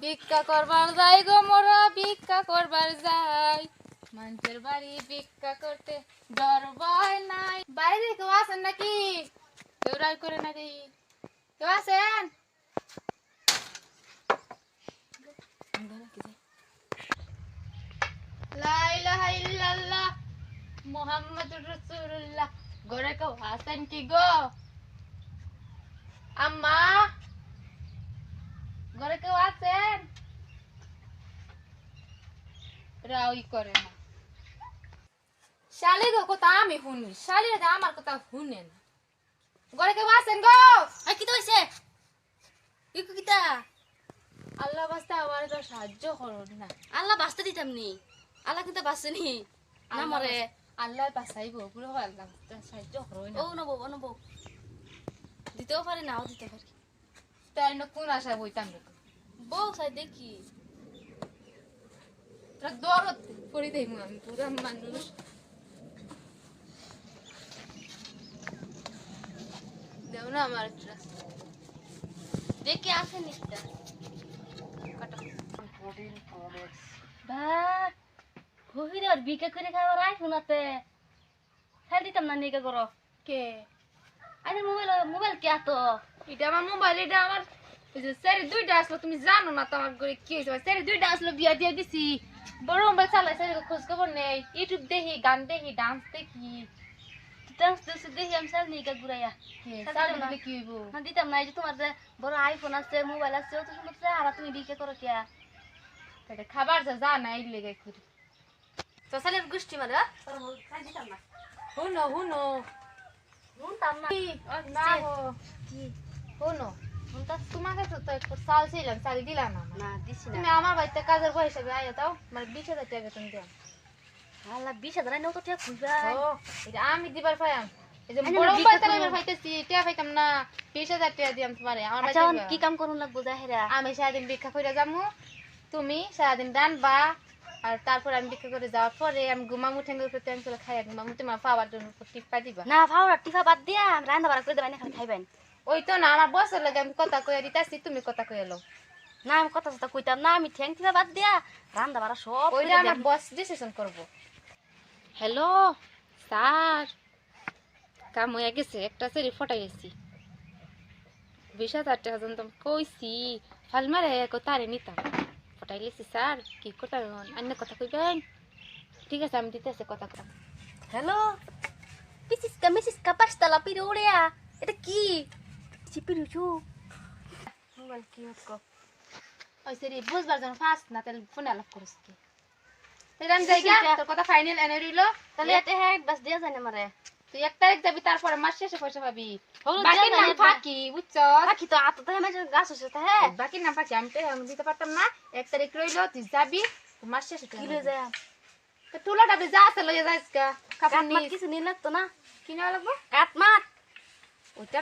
ভিক্ষা করবার যাই গো মোরা ভিক্ষা করবার যাই মানুষের বাড়ি ভিক্ষা করতে ডর ভয় নাই। বাইরে কেউ আছেন নাকি? কেউ রাই করে না দেখি। কেউ আছেন? লা ইলাহা ইল্লাল্লাহ মুহাম্মাদুর রাসূলুল্লাহ। ঘরে কেউ আছেন কি গো? আম্মা, ঘরে কেউ আছেন? রাউই করে না। শালি গো কথা আমি শুনি, শালিরা আমার কথা শুনে না। ঘরে কেউ আছেন গো? কি তো হইছে ইকু কিতা আল্লাহ বাস্তা আমার তো সাহায্য করুন না। আল্লাহ বাঁচতে দিতাম নি আল্লাহ কিন্তু বাঁচেনি না মরে আল্লাহ বাঁচাইব পুরো আল্লাহ সাহায্য করুন ও নবো দিতেও পারে নাও দিতে পারে তাই না কোন আশা বইতাম বউ চাই দেখি তোরা দরদ করে দেই আমি পুরো মানুষ। দেও না আমার দেখি আসে নিকটা বা গভীরে আর বিকে করে খাবার আই শোনাতে খেল দিতাম না নিকে করো কে আরে মোবাইল কে আতো এটা আমার মোবাইল, এটা আমার স্যারের দুইটা আসলো, তুমি জানো না তো আমার ঘরে কি হয়েছে। স্যারের দুইটা আসলো, বিয়া দিয়ে দিছি। বড় মোবাইল চালাই, স্যারের খোঁজ খবর নেই। ইউটিউব দেখি, গান দেখি, ডান্স দেখি। ডান্স দেখি আমি চাল নিকে ঘুরাইয়া কি হইব? না দিতাম না এই যে তোমার যে বড় আইফোন আছে মোবাইল আছে অত সুন্দর আর তুমি বিকে করো কে এটা খাবার যা না এই লেগে করি তো সালের গোষ্ঠী মারে দিতাম না হুনো হুনো শুনতাম না না গো হুনো তোমাকে তো একটু চাল ছিলাম, চাল দিলাম না। না দিছি না তুমি আমার বাড়িতে কাজের বউ হিসেবে আয়া তাও মানে 20,000 টাকা বেতন দিলাম। আল্লাহ 20,000 নৌকা টাকা খুঁজবা এটা আমি দিবার পাইম। এই যে বড় মোবাইল চালাইবার পাইতেছি, টাকা পাইতাম না। 20,000 টাকা দিলাম তোমারে। আমার আচ্ছা বাড়িতে কি কাম করুন লাগবো জাহেরা আমি সারাদিন ভিক্ষা করে যাবো, তুমি সারাদিন রানবা, আর তারপর আমি ভিক্ষা করে যাওয়ার পরে আমি ঘুমামু, ঠেঙ্গের উপরে ট্যাং চলে খাইয়া ঘুমামু, তোমার পাওয়ার জন্য টিপ্পা দিবা। না ফাওরা টিফা বাদ দিয়া রান্না বাড়া করে দেবাই না খালি খাইবেন ওই তো না আমার বছর লাগে আমি কথা কইয়া দিতেছি, তুমি কথা কইয়া লো। না আমি কথা কথা কইতাম না আমি ঠ্যাং টিফা বাদ দিয়া রান্না বাড়া সব ওইটা আমার বস ডিসিশন করব। হ্যালো স্যার, কাম হয়ে গেছে, একটা সেরি ফটাই গেছি। 20,000 টাকা যখন কইছি ফাল মারে তারে নিতাম, ফটাই গেছি। স্যার কি করতাম অন্য কথা কইবেন? ঠিক আছে আমি দিতেছি কথা কথা। হ্যালো মিসিসকা পাঁচতলা পিরে উড়িয়া এটা কি চিপিরুচু মোবাইল কি হকো ওই সেরি বুঝবার জন্য ফাস্ট না তাহলে ফোনে আলাপ করিস কি সেরাম জায়গা তোর কথা ফাইনাল এনে রইলো। তাহলে এটা হ্যাঁ বাস দিয়া যায় না মারে তুই 1 তারিখ যাবি, তারপরে মাস শেষে পয়সা পাবি। হলুদ বাকি দিয়া নাম যায় ফাঁকি বুঝছ? বাকি তো আতো তো হেমে গাছ হচ্ছে তা হ্যাঁ বাকি নাম ফাঁকি আমি তো এখন দিতে পারতাম না। 1 তারিখ রইলো, তুই যাবি, মাস শেষে কি লই যায় তো টুলা ডাবে যা আছে লইয়া যাইস কা কাপড় কাট মাত নিস কিছু নিয়ে লাগতো না কিনা লাগবো কাট মাত ওইটা